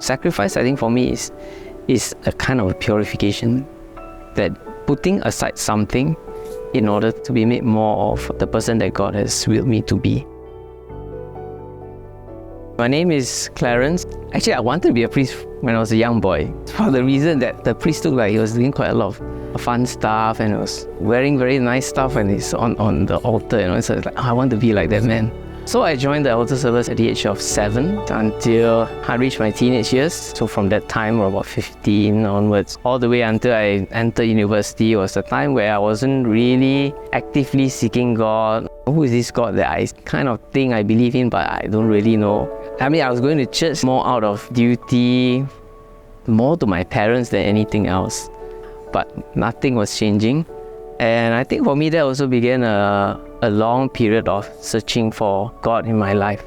Sacrifice, I think for me, is a kind of a purification, that putting aside something in order to be made more of the person that God has willed me to be. My name is Clarence. Actually, I wanted to be a priest when I was a young boy, for the reason that the priest looked like he was doing quite a lot of fun stuff and he was wearing very nice stuff and he's on the altar, so it's like, I want to be like that man. So I joined the altar service at the age of 7 until I reached my teenage years. So from that time, or about 15 onwards, all the way until I entered university, was a time where I wasn't really actively seeking God. Who is this God that I kind of think I believe in, but I don't really know? I mean, I was going to church more out of duty, more to my parents than anything else. But nothing was changing. And I think for me, that also began a long period of searching for God in my life.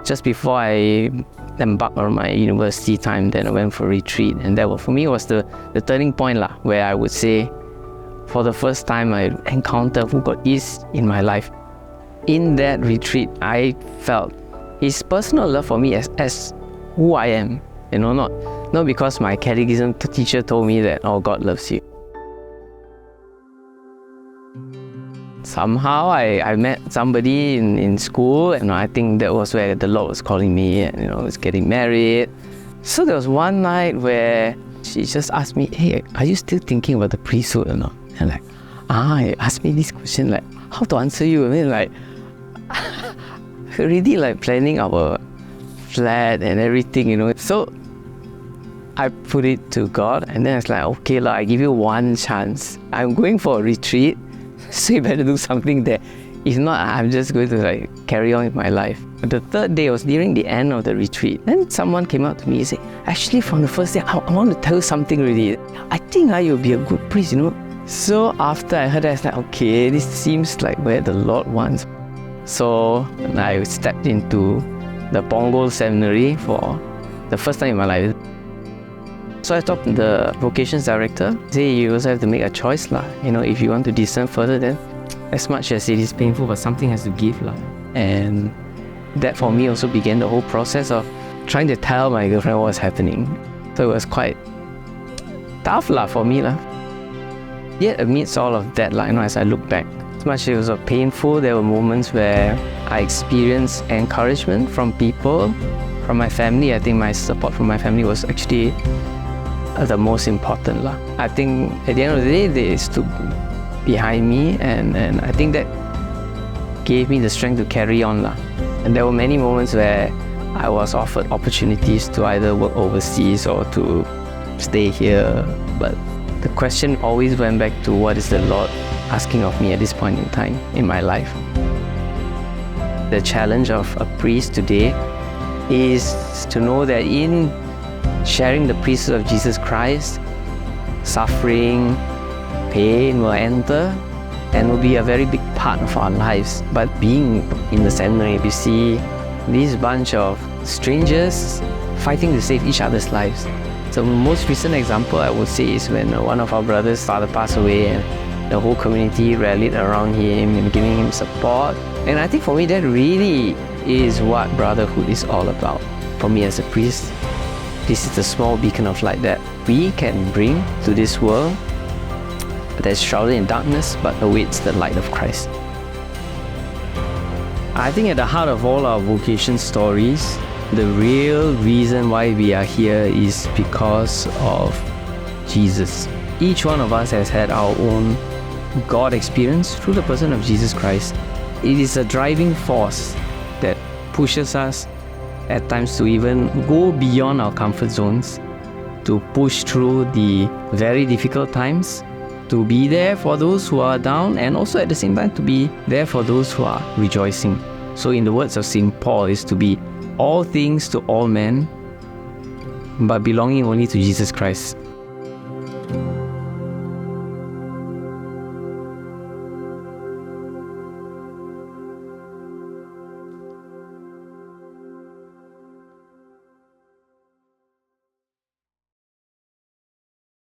Just before I embarked on my university time, then I went for a retreat. And that for me was the turning point, where I would say, for the first time, I encountered who God is in my life. In that retreat, I felt His personal love for me as who I am. Not because my catechism teacher told me that, oh, God loves you. Somehow I met somebody in school, and I think that was where the Lord was calling me, and I was getting married. So there was one night where she just asked me, hey, are you still thinking about the priesthood or not? And he asked me this question, how to answer you? I mean, already planning our flat and everything, So I put it to God, and then I was like, okay, I give you one chance. I'm going for a retreat, so you better do something there. If not, I'm just going to carry on with my life. The third day was during the end of the retreat. Then someone came up to me and said, actually from the first day, I want to tell you something really. I think you'll be a good priest, So after I heard that, I was like, okay, this seems like where the Lord wants. So I stepped into the Punggol seminary for the first time in my life. So I talked to the vocations director. Say you also have to make a choice, if you want to discern further, then as much as it is painful, but something has to give, And that for me also began the whole process of trying to tell my girlfriend what was happening. So it was quite tough for me. Yet amidst all of that, as I look back, as much as it was painful, there were moments where I experienced encouragement from people, from my family. I think my support from my family was actually the most important. I think at the end of the day, they stood behind me, and I think that gave me the strength to carry on. And there were many moments where I was offered opportunities to either work overseas or to stay here, but the question always went back to what is the Lord asking of me at this point in time in my life. The challenge of a priest today is to know that in sharing the priesthood of Jesus Christ, suffering, pain will enter and will be a very big part of our lives. But being in the seminary, we see this bunch of strangers fighting to save each other's lives. So the most recent example I would say is when one of our brothers' father passed away, and the whole community rallied around him and giving him support. And I think for me that really is what brotherhood is all about. For me as a priest, this is the small beacon of light that we can bring to this world that's shrouded in darkness but awaits the light of Christ. I think at the heart of all our vocation stories, the real reason why we are here is because of Jesus. Each one of us has had our own God experience through the person of Jesus Christ. It is a driving force that pushes us at times to even go beyond our comfort zones, to push through the very difficult times, to be there for those who are down, and also at the same time to be there for those who are rejoicing. So in the words of St. Paul, is to be all things to all men, but belonging only to Jesus Christ.